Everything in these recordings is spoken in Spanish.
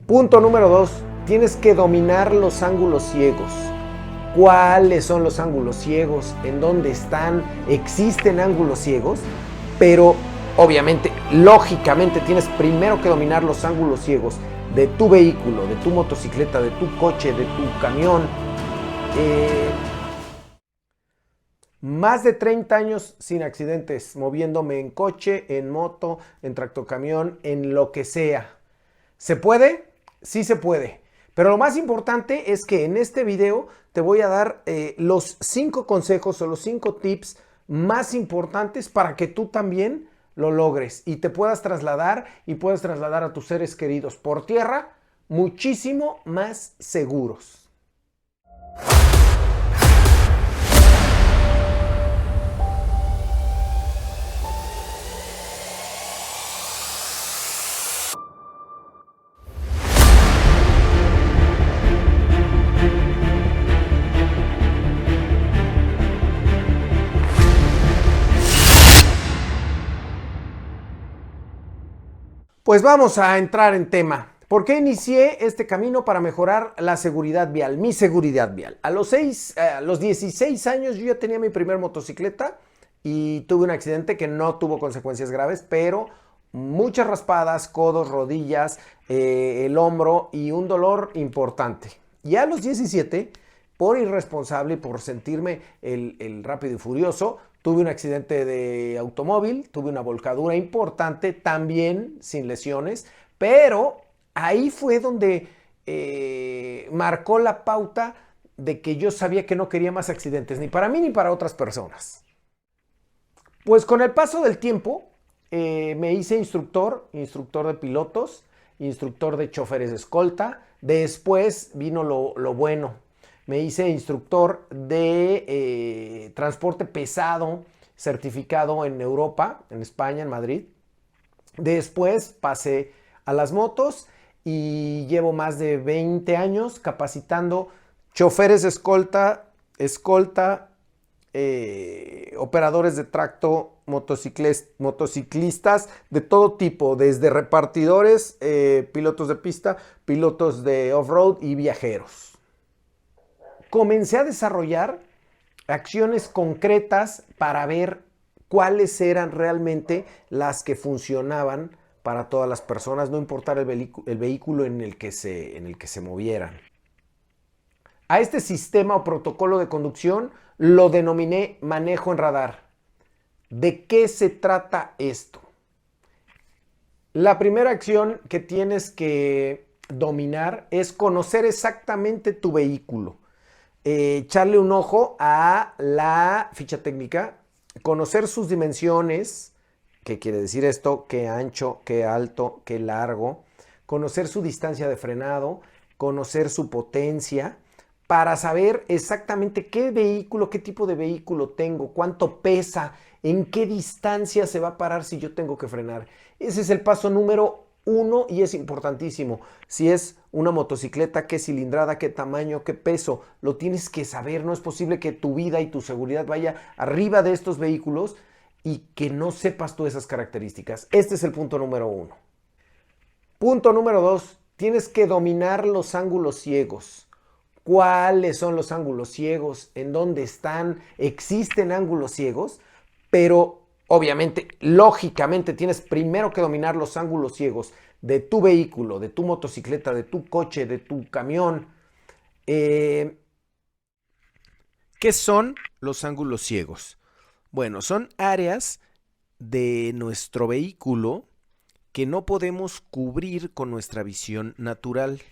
Punto número 2. Tienes que dominar los ángulos ciegos. ¿Cuáles son los ángulos ciegos? ¿En dónde están? ¿Existen ángulos ciegos? Pero obviamente, lógicamente, tienes primero que dominar los ángulos ciegos de tu vehículo, de tu motocicleta, de tu coche, de tu camión. Más de 30 años sin accidentes, moviéndome en coche, en moto, en tractocamión, en lo que sea. ¿Se puede? Sí se puede. Pero lo más importante es que en este video te voy a dar los 5 consejos o los 5 tips más importantes para que tú también lo logres y te puedas trasladar y puedas trasladar a tus seres queridos por tierra muchísimo más seguros. Pues vamos a entrar en tema. ¿Por qué inicié este camino para mejorar la seguridad vial, mi seguridad vial? A los 16 años yo ya tenía mi primer motocicleta y tuve un accidente que no tuvo consecuencias graves, pero muchas raspadas, codos, rodillas, el hombro y un dolor importante. Y a los 17, por irresponsable y por sentirme el rápido y furioso, tuve un accidente de automóvil, tuve una volcadura importante, también sin lesiones, pero ahí fue donde marcó la pauta de que yo sabía que no quería más accidentes, ni para mí ni para otras personas. Pues con el paso del tiempo me hice instructor de pilotos, instructor de choferes de escolta, después vino lo bueno. Me hice instructor de transporte pesado, certificado en Europa, en España, en Madrid. Después pasé a las motos y llevo más de 20 años capacitando choferes de escolta, operadores de tracto, motociclistas de todo tipo, desde repartidores, pilotos de pista, pilotos de off-road y viajeros. Comencé a desarrollar acciones concretas para ver cuáles eran realmente las que funcionaban para todas las personas, no importar el vehículo en el que se movieran. A este sistema o protocolo de conducción lo denominé manejo en radar. ¿De qué se trata esto? La primera acción que tienes que dominar es conocer exactamente tu vehículo. Echarle un ojo a la ficha técnica, conocer sus dimensiones, ¿qué quiere decir esto? Qué ancho, qué alto, qué largo, conocer su distancia de frenado, conocer su potencia, para saber exactamente qué vehículo, qué tipo de vehículo tengo, cuánto pesa, en qué distancia se va a parar si yo tengo que frenar. Ese es el paso número 1 y es importantísimo. Si es una motocicleta, qué cilindrada, qué tamaño, qué peso, lo tienes que saber. No es posible que tu vida y tu seguridad vaya arriba de estos vehículos y que no sepas tú esas características. Este es el punto número 1. Punto número 2. Tienes que dominar los ángulos ciegos. ¿Cuáles son los ángulos ciegos? ¿En dónde están? ¿Existen ángulos ciegos? Pero obviamente, lógicamente, tienes primero que dominar los ángulos ciegos de tu vehículo, de tu motocicleta, de tu coche, de tu camión. ¿Qué son los ángulos ciegos? Bueno, son áreas de nuestro vehículo que no podemos cubrir con nuestra visión natural.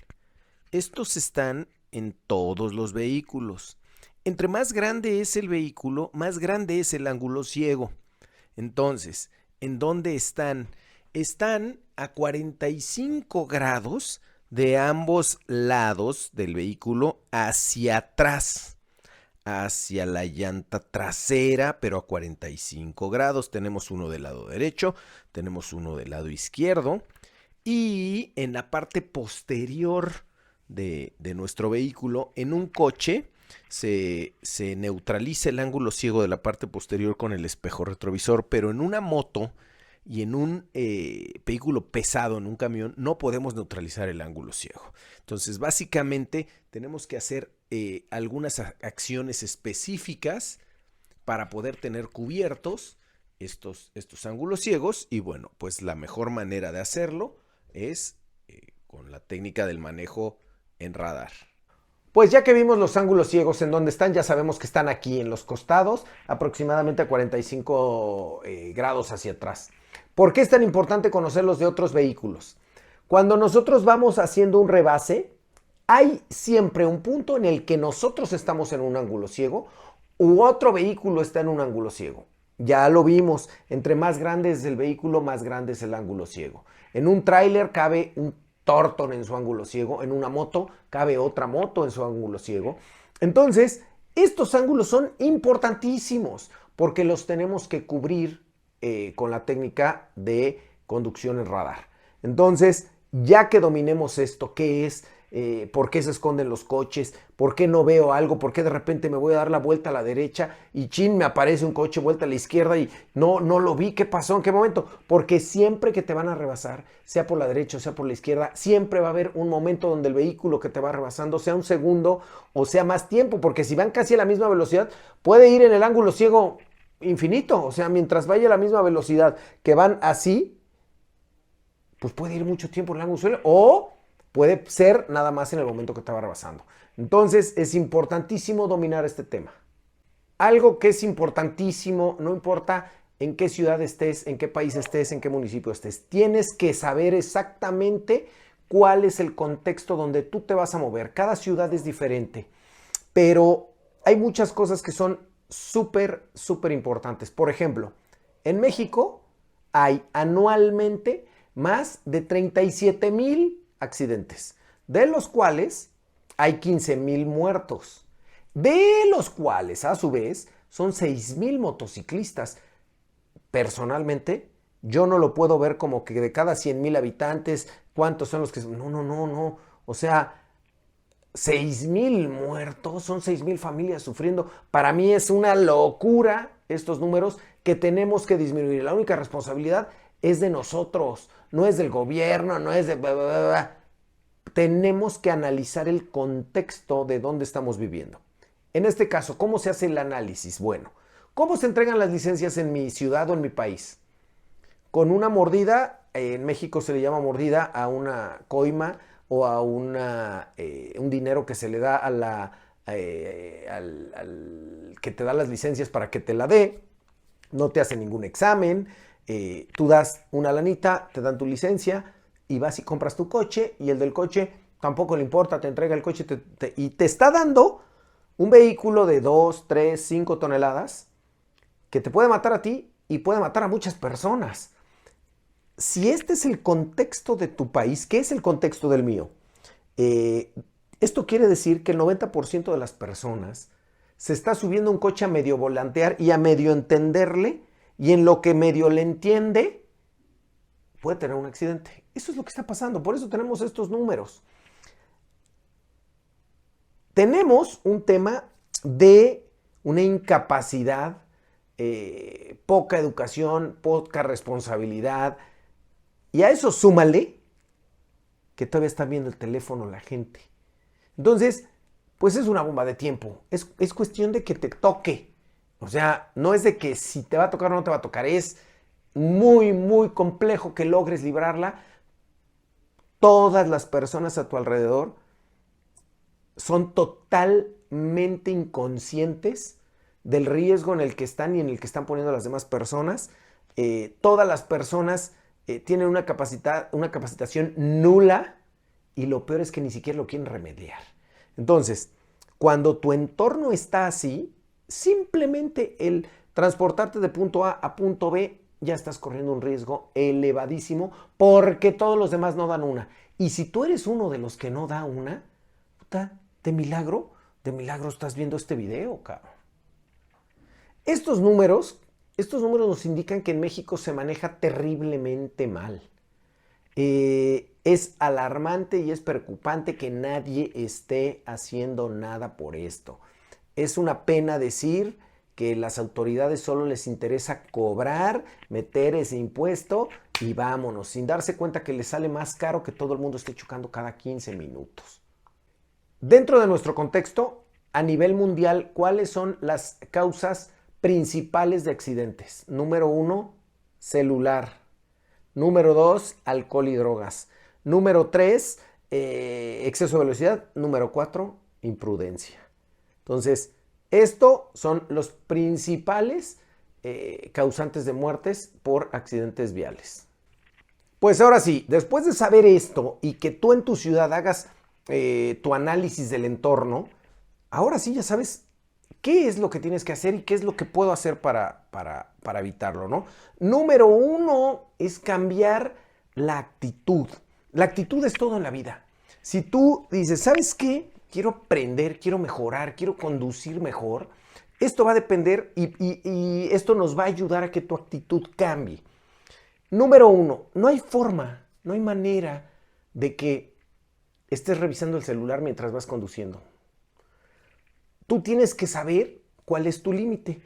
Estos están en todos los vehículos. Entre más grande es el vehículo, más grande es el ángulo ciego. Entonces, ¿en dónde están? Están a 45 grados de ambos lados del vehículo hacia atrás, hacia la llanta trasera, pero a 45 grados. Tenemos uno del lado derecho, tenemos uno del lado izquierdo y en la parte posterior de nuestro vehículo, en un coche, se neutraliza el ángulo ciego de la parte posterior con el espejo retrovisor, pero en una moto y en un vehículo pesado, en un camión, no podemos neutralizar el ángulo ciego. Entonces, básicamente, tenemos que hacer algunas acciones específicas para poder tener cubiertos estos ángulos ciegos. Y bueno, pues la mejor manera de hacerlo es con la técnica del manejo en radar. Pues ya que vimos los ángulos ciegos en donde están, ya sabemos que están aquí en los costados, aproximadamente a 45 grados hacia atrás. ¿Por qué es tan importante conocer los de otros vehículos? Cuando nosotros vamos haciendo un rebase, hay siempre un punto en el que nosotros estamos en un ángulo ciego u otro vehículo está en un ángulo ciego. Ya lo vimos, entre más grande es el vehículo, más grande es el ángulo ciego. En un tráiler cabe un Torton en su ángulo ciego, en una moto cabe otra moto en su ángulo ciego. Entonces, estos ángulos son importantísimos porque los tenemos que cubrir con la técnica de conducción en radar. Entonces, ya que dominemos esto, ¿qué es? ¿Por qué se esconden los coches? ¿Por qué no veo algo? ¿Por qué de repente me voy a dar la vuelta a la derecha y chin, me aparece un coche vuelta a la izquierda y no lo vi? ¿Qué pasó? ¿En qué momento? Porque siempre que te van a rebasar, sea por la derecha o sea por la izquierda, siempre va a haber un momento donde el vehículo que te va rebasando, sea un segundo o sea más tiempo, porque si van casi a la misma velocidad, puede ir en el ángulo ciego infinito. O sea, mientras vaya a la misma velocidad que van así, pues puede ir mucho tiempo en el ángulo ciego o puede ser nada más en el momento que te va rebasando. Entonces es importantísimo dominar este tema. Algo que es importantísimo, no importa en qué ciudad estés, en qué país estés, en qué municipio estés, tienes que saber exactamente cuál es el contexto donde tú te vas a mover. Cada ciudad es diferente, pero hay muchas cosas que son súper importantes. Por ejemplo, en México hay anualmente más de 37,000 accidentes, de los cuales hay 15,000 muertos, de los cuales a su vez son 6,000 motociclistas. Personalmente, yo no lo puedo ver como que de cada 100,000 habitantes, ¿cuántos son los que... No. O sea, 6,000 muertos, son 6,000 familias sufriendo. Para mí es una locura estos números que tenemos que disminuir. La única responsabilidad es de nosotros, no es del gobierno, no es de... Tenemos que analizar el contexto de dónde estamos viviendo. En este caso, ¿cómo se hace el análisis? Bueno, ¿cómo se entregan las licencias en mi ciudad o en mi país? Con una mordida, en México se le llama mordida a una coima o a un dinero que se le da a al que te da las licencias para que te la dé. No te hace ningún examen, tú das una lanita, te dan tu licencia y vas y compras tu coche y el del coche tampoco le importa, te entrega el coche y te está dando un vehículo de 2, 3, 5 toneladas que te puede matar a ti y puede matar a muchas personas. Si este es el contexto de tu país, ¿qué es el contexto del mío? Esto quiere decir que el 90% de las personas se está subiendo un coche a medio volantear y a medio entenderle, y en lo que medio le entiende, puede tener un accidente. Eso es lo que está pasando, por eso tenemos estos números. Tenemos un tema de una incapacidad, poca educación, poca responsabilidad, y a eso súmale que todavía está viendo el teléfono la gente. Entonces, pues es una bomba de tiempo. Es cuestión de que te toque. O sea, no es de que si te va a tocar o no te va a tocar. Es muy complejo que logres librarla. Todas las personas a tu alrededor son totalmente inconscientes del riesgo en el que están y en el que están poniendo a las demás personas. Todas las personas tienen una capacitación nula y lo peor es que ni siquiera lo quieren remediar. Entonces, cuando tu entorno está así, simplemente el transportarte de punto A a punto B, ya estás corriendo un riesgo elevadísimo porque todos los demás no dan una. Y si tú eres uno de los que no da una, puta, de milagro estás viendo este video, cabrón. Estos números nos indican que en México se maneja terriblemente mal. Es alarmante y es preocupante que nadie esté haciendo nada por esto. Es una pena decir que las autoridades solo les interesa cobrar, meter ese impuesto y vámonos, sin darse cuenta que les sale más caro que todo el mundo esté chocando cada 15 minutos. Dentro de nuestro contexto, a nivel mundial, ¿cuáles son las causas principales de accidentes? Número 1, celular. Número 2, alcohol y drogas. Número 3, exceso de velocidad. Número 4, imprudencia. Entonces, estos son los principales causantes de muertes por accidentes viales. Pues ahora sí, después de saber esto y que tú en tu ciudad hagas tu análisis del entorno, ahora sí ya sabes qué es lo que tienes que hacer y qué es lo que puedo hacer para evitarlo, ¿no? Número 1 es cambiar la actitud. La actitud es todo en la vida. Si tú dices, ¿sabes qué? Quiero aprender, quiero mejorar, quiero conducir mejor. Esto va a depender y esto nos va a ayudar a que tu actitud cambie. Número 1, no hay forma, no hay manera de que estés revisando el celular mientras vas conduciendo. Tú tienes que saber cuál es tu límite.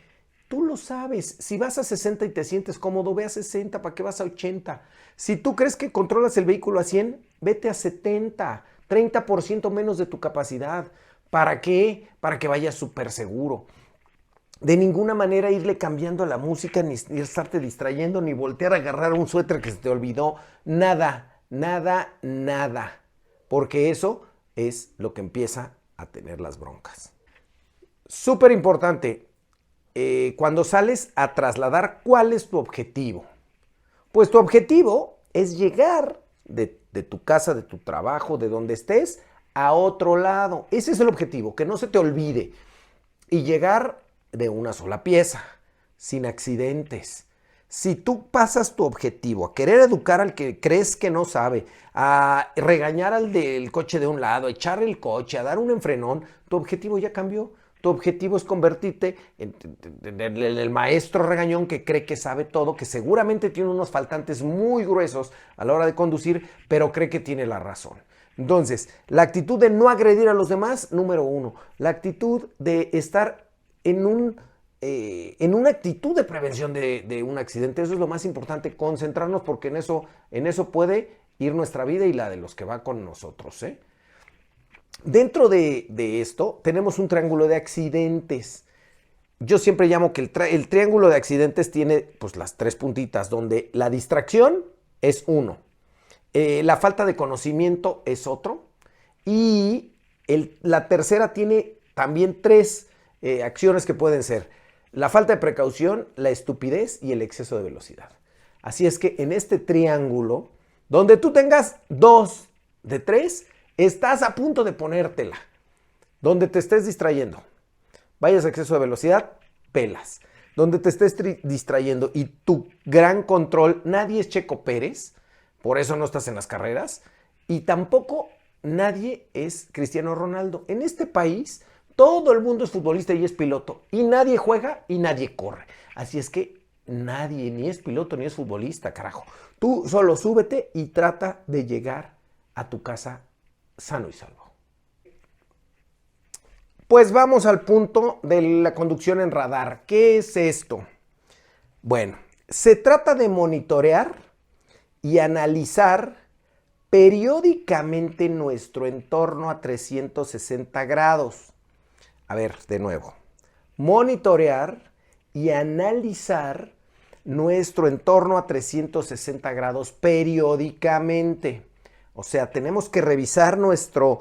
Tú lo sabes. Si vas a 60 y te sientes cómodo, ve a 60. ¿Para qué vas a 80? Si tú crees que controlas el vehículo a 100, vete a 70. 30% menos de tu capacidad. ¿Para qué? Para que vayas súper seguro. De ninguna manera irle cambiando a la música, ni estarte distrayendo, ni voltear a agarrar un suéter que se te olvidó. Nada, nada, nada. Porque eso es lo que empieza a tener las broncas. Súper importante, cuando sales a trasladar, ¿cuál es tu objetivo? Pues tu objetivo es llegar de tu casa, de tu trabajo, de donde estés, a otro lado. Ese es el objetivo, que no se te olvide. Y llegar de una sola pieza, sin accidentes. Si tú pasas tu objetivo a querer educar al que crees que no sabe, a regañar al del coche de un lado, a echar el coche, a dar un enfrenón, tu objetivo ya cambió. Tu objetivo es convertirte en el maestro regañón que cree que sabe todo, que seguramente tiene unos faltantes muy gruesos a la hora de conducir, pero cree que tiene la razón. Entonces, la actitud de no agredir a los demás, número 1. La actitud de estar en una actitud de prevención de un accidente. Eso es lo más importante, concentrarnos, porque en eso puede ir nuestra vida y la de los que va con nosotros, ¿eh? Dentro de esto tenemos un triángulo de accidentes. Yo siempre llamo que el triángulo de accidentes tiene pues las 3 puntitas, donde la distracción es 1, la falta de conocimiento es otro, y la tercera tiene también 3 acciones que pueden ser la falta de precaución, la estupidez y el exceso de velocidad. Así es que en este triángulo, donde tú tengas 2 de 3, estás a punto de ponértela. Donde te estés distrayendo, vayas a exceso de velocidad, pelas. Donde te estés distrayendo y tu gran control, nadie es Checo Pérez, por eso no estás en las carreras, y tampoco nadie es Cristiano Ronaldo. En este país, todo el mundo es futbolista y es piloto, y nadie juega y nadie corre. Así es que nadie ni es piloto ni es futbolista, carajo. Tú solo súbete y trata de llegar a tu casa sano y salvo. Pues vamos al punto de la conducción en radar. ¿Qué es esto? Bueno, se trata de monitorear y analizar periódicamente nuestro entorno a 360 grados. A ver, de nuevo. Monitorear y analizar nuestro entorno a 360 grados periódicamente. O sea, tenemos que revisar nuestro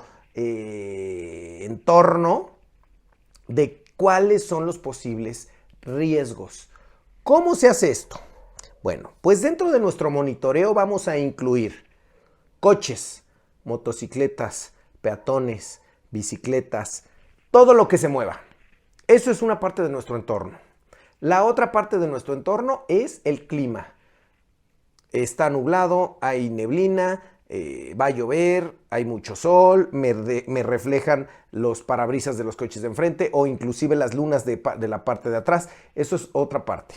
entorno de cuáles son los posibles riesgos. ¿Cómo se hace esto? Bueno, pues dentro de nuestro monitoreo vamos a incluir coches, motocicletas, peatones, bicicletas, todo lo que se mueva. Eso es una parte de nuestro entorno. La otra parte de nuestro entorno es el clima. Está nublado, hay neblina, va a llover, hay mucho sol, me reflejan los parabrisas de los coches de enfrente o inclusive las lunas de la parte de atrás. Eso es otra parte.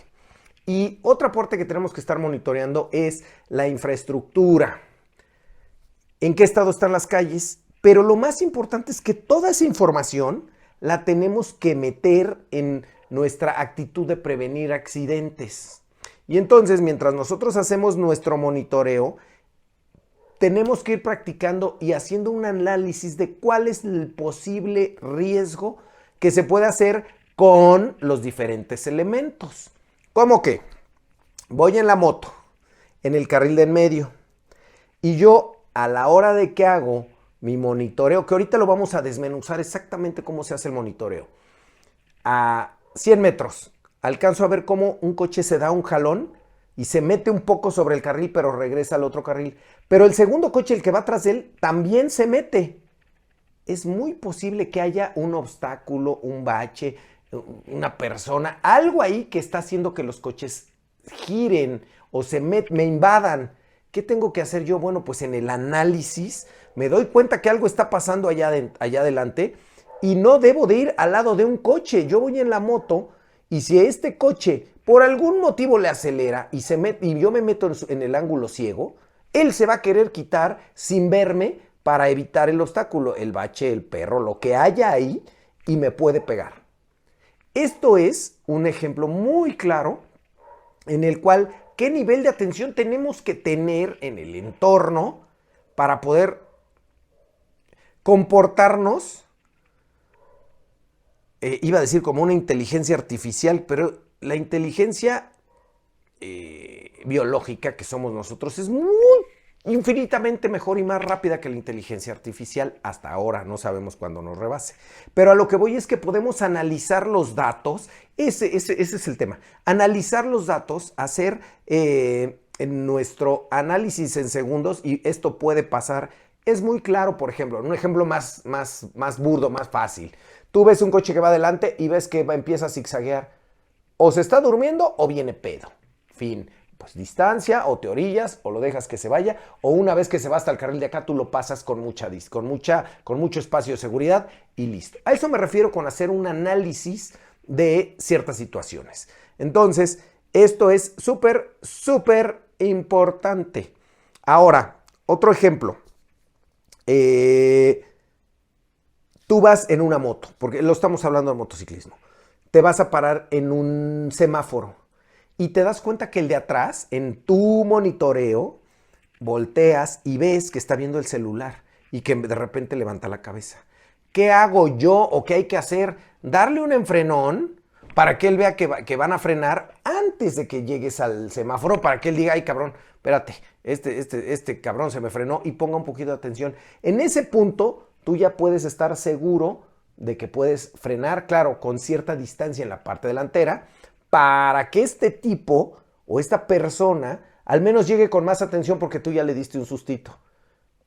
Y otra parte que tenemos que estar monitoreando es la infraestructura. ¿En qué estado están las calles? Pero lo más importante es que toda esa información la tenemos que meter en nuestra actitud de prevenir accidentes. Y entonces, mientras nosotros hacemos nuestro monitoreo, tenemos que ir practicando y haciendo un análisis de cuál es el posible riesgo que se puede hacer con los diferentes elementos. ¿Cómo que? Voy en la moto, en el carril de en medio, y yo a la hora de que hago mi monitoreo, que ahorita lo vamos a desmenuzar exactamente cómo se hace el monitoreo, a 100 metros, alcanzo a ver cómo un coche se da un jalón y se mete un poco sobre el carril, pero regresa al otro carril. Pero el segundo coche, el que va tras de él, también se mete. Es muy posible que haya un obstáculo, un bache, una persona, algo ahí que está haciendo que los coches giren o me invadan. ¿Qué tengo que hacer yo? Bueno, pues en el análisis me doy cuenta que algo está pasando allá adelante y no debo de ir al lado de un coche. Yo voy en la moto y si este coche por algún motivo le acelera y yo me meto en el ángulo ciego, él se va a querer quitar sin verme para evitar el obstáculo, el bache, el perro, lo que haya ahí, y me puede pegar. Esto es un ejemplo muy claro en el cual qué nivel de atención tenemos que tener en el entorno para poder comportarnos, iba a decir como una inteligencia artificial, pero la inteligencia biológica que somos nosotros es infinitamente mejor y más rápida que la inteligencia artificial. Hasta ahora no sabemos cuándo nos rebase. Pero a lo que voy es que podemos analizar los datos. Ese es el tema. Analizar los datos, hacer en nuestro análisis en segundos, y esto puede pasar. Es muy claro, por ejemplo, un ejemplo más burdo, más fácil. Tú ves un coche que va adelante y ves que empieza a zigzaguear. O se está durmiendo o viene pedo. Fin. Pues distancia, o te orillas, o lo dejas que se vaya, o una vez que se va hasta el carril de acá, tú lo pasas con mucho espacio de seguridad y listo. A eso me refiero con hacer un análisis de ciertas situaciones. Entonces, esto es súper, súper importante. Ahora, otro ejemplo. Tú vas en una moto, porque lo estamos hablando de motociclismo. Te vas a parar en un semáforo. Y te das cuenta que el de atrás, en tu monitoreo, volteas y ves que está viendo el celular y que de repente levanta la cabeza. ¿Qué hago yo o qué hay que hacer? Darle un enfrenón para que él vea que van a frenar antes de que llegues al semáforo, para que él diga, ay cabrón, espérate, este cabrón se me frenó, y ponga un poquito de atención. En ese punto, tú ya puedes estar seguro de que puedes frenar, claro, con cierta distancia en la parte delantera, para que este tipo o esta persona al menos llegue con más atención porque tú ya le diste un sustito.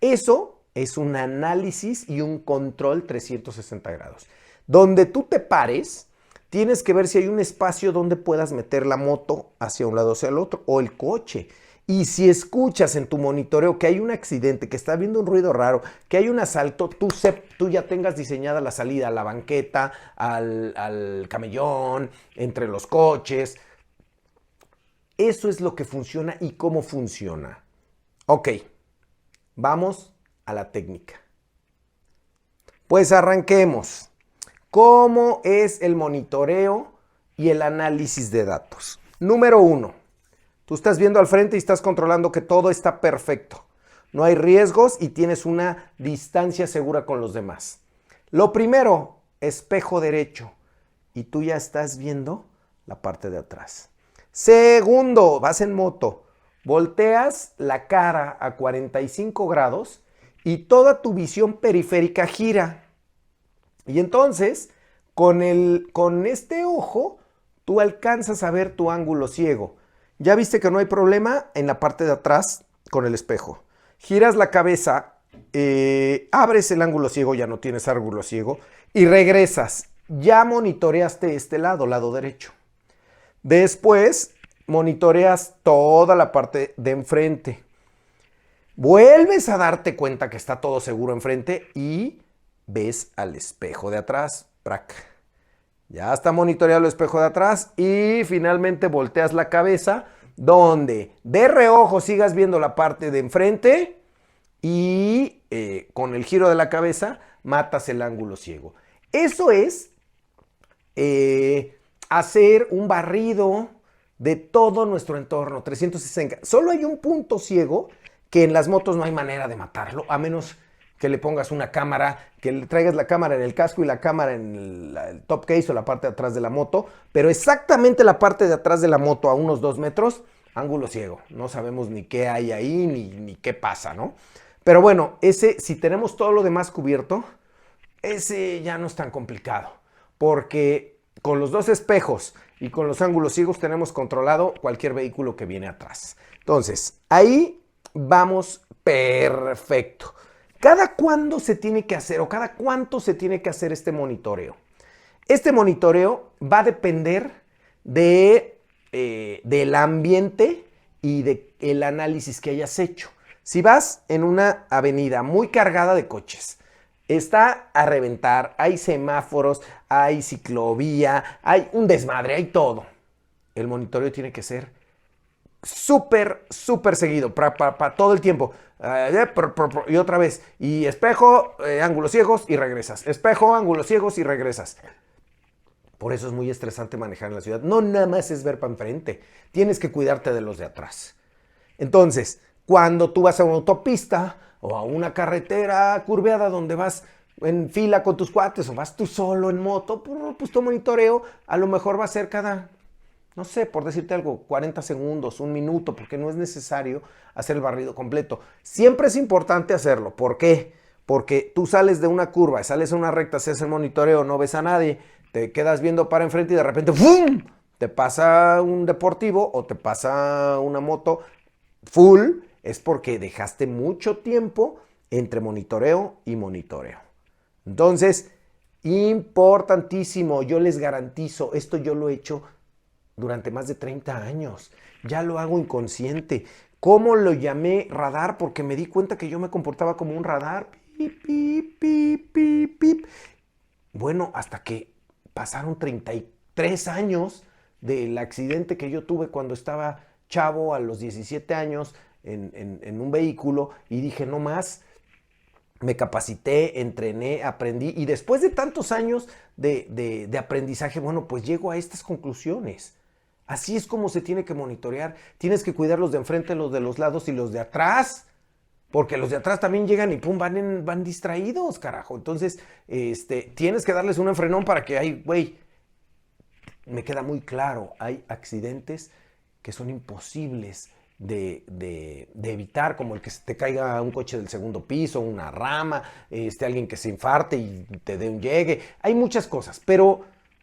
Eso es un análisis y un control 360 grados. Donde tú te pares, tienes que ver si hay un espacio donde puedas meter la moto hacia un lado o hacia el otro, o el coche. Y si escuchas en tu monitoreo que hay un accidente, que está habiendo un ruido raro, que hay un asalto, tú ya tengas diseñada la salida a la banqueta, al camellón, entre los coches. Eso es lo que funciona y cómo funciona. Ok, vamos a la técnica. Pues arranquemos. ¿Cómo es el monitoreo y el análisis de datos? Número 1. Tú estás viendo al frente y estás controlando que todo está perfecto. No hay riesgos y tienes una distancia segura con los demás. Lo primero, espejo derecho. Y tú ya estás viendo la parte de atrás. Segundo, vas en moto. Volteas la cara a 45 grados y toda tu visión periférica gira. Y entonces, con este ojo, tú alcanzas a ver tu ángulo ciego. Ya viste que no hay problema en la parte de atrás con el espejo. Giras la cabeza, abres el ángulo ciego, ya no tienes ángulo ciego, y regresas. Ya monitoreaste este lado derecho. Después monitoreas toda la parte de enfrente. Vuelves a darte cuenta que está todo seguro enfrente y ves al espejo de atrás. ¡Prac! Ya está monitoreado el espejo de atrás y finalmente volteas la cabeza donde de reojo sigas viendo la parte de enfrente y con el giro de la cabeza matas el ángulo ciego. Eso es hacer un barrido de todo nuestro entorno, 360. Solo hay un punto ciego que en las motos no hay manera de matarlo, a menos que le pongas una cámara, que le traigas la cámara en el casco y la cámara en el top case o la parte de atrás de la moto, pero exactamente la parte de atrás de la moto a unos 2 metros, ángulo ciego. No sabemos ni qué hay ahí, ni qué pasa, ¿no? Pero bueno, ese, si tenemos todo lo demás cubierto, ese ya no es tan complicado, porque con los 2 espejos y con los ángulos ciegos tenemos controlado cualquier vehículo que viene atrás. Entonces, ahí vamos perfecto. ¿Cada cuándo se tiene que hacer o cada cuánto se tiene que hacer este monitoreo? Este monitoreo va a depender del ambiente y del análisis que hayas hecho. Si vas en una avenida muy cargada de coches, está a reventar, hay semáforos, hay ciclovía, hay un desmadre, hay todo. El monitoreo tiene que ser súper seguido, para todo el tiempo. Y otra vez, y espejo, ángulos ciegos y regresas. Espejo, ángulos ciegos y regresas. Por eso es muy estresante manejar en la ciudad. No nada más es ver para enfrente, tienes que cuidarte de los de atrás. Entonces, cuando tú vas a una autopista o a una carretera curveada donde vas en fila con tus cuates o vas tú solo en moto, pues tu monitoreo a lo mejor va a ser cada, no sé, por decirte algo, 40 segundos, 1 minuto, porque no es necesario hacer el barrido completo. Siempre es importante hacerlo. ¿Por qué? Porque tú sales de una curva, sales a una recta, haces el monitoreo, no ves a nadie, te quedas viendo para enfrente y de repente ¡fum!, te pasa un deportivo o te pasa una moto full, es porque dejaste mucho tiempo entre monitoreo y monitoreo. Entonces, importantísimo, yo les garantizo, esto yo lo he hecho durante más de 30 años, ya lo hago inconsciente. ¿Cómo lo llamé radar? Porque me di cuenta que yo me comportaba como un radar. Pip, pip, pip, pip, pip. Bueno, hasta que pasaron 33 años del accidente que yo tuve cuando estaba chavo a los 17 años en un vehículo y dije, no más, me capacité, entrené, aprendí y después de tantos años de aprendizaje, bueno, pues llego a estas conclusiones. Así es como se tiene que monitorear. Tienes que cuidar los de enfrente, los de los lados y los de atrás. Porque los de atrás también llegan y pum, van distraídos, carajo. Entonces, tienes que darles un enfrenón para que, ay, güey, me queda muy claro, hay accidentes que son imposibles de evitar, como el que se te caiga un coche del segundo piso, una rama, alguien que se infarte y te dé un llegue. Hay muchas cosas, pero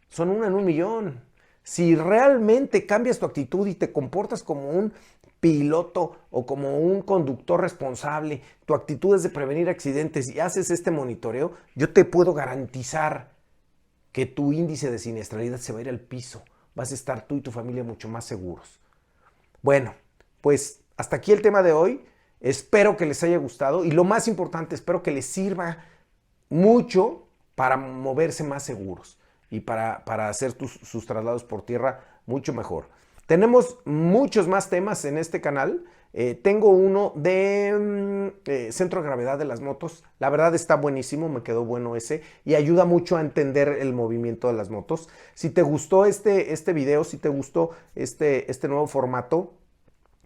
son 1 en 1 millón. Si realmente cambias tu actitud y te comportas como un piloto o como un conductor responsable, tu actitud es de prevenir accidentes y haces este monitoreo, yo te puedo garantizar que tu índice de siniestralidad se va a ir al piso. Vas a estar tú y tu familia mucho más seguros. Bueno, pues hasta aquí el tema de hoy. Espero que les haya gustado y lo más importante, espero que les sirva mucho para moverse más seguros y para hacer sus traslados por tierra mucho mejor. Tenemos muchos más temas en este canal. Tengo uno de centro de gravedad de las motos. La verdad está buenísimo, me quedó bueno ese y ayuda mucho a entender el movimiento de las motos. Si te gustó este video, si te gustó este nuevo formato,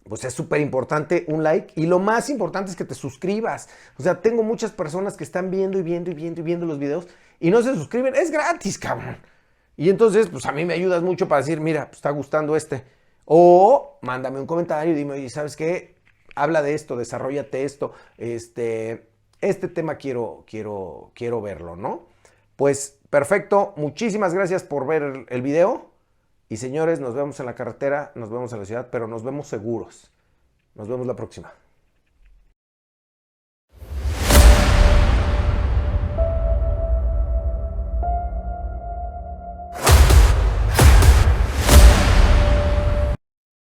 pues es súper importante un like y lo más importante es que te suscribas. O sea, tengo muchas personas que están viendo los videos y no se suscriben. Es gratis, cabrón. Y entonces, pues a mí me ayudas mucho para decir, mira, pues está gustando O mándame un comentario y dime, oye, ¿sabes qué? Habla de esto, desarrollate esto. Este tema quiero verlo, ¿no? Pues perfecto. Muchísimas gracias por ver el video. Y señores, nos vemos en la carretera, nos vemos en la ciudad, pero nos vemos seguros. Nos vemos la próxima.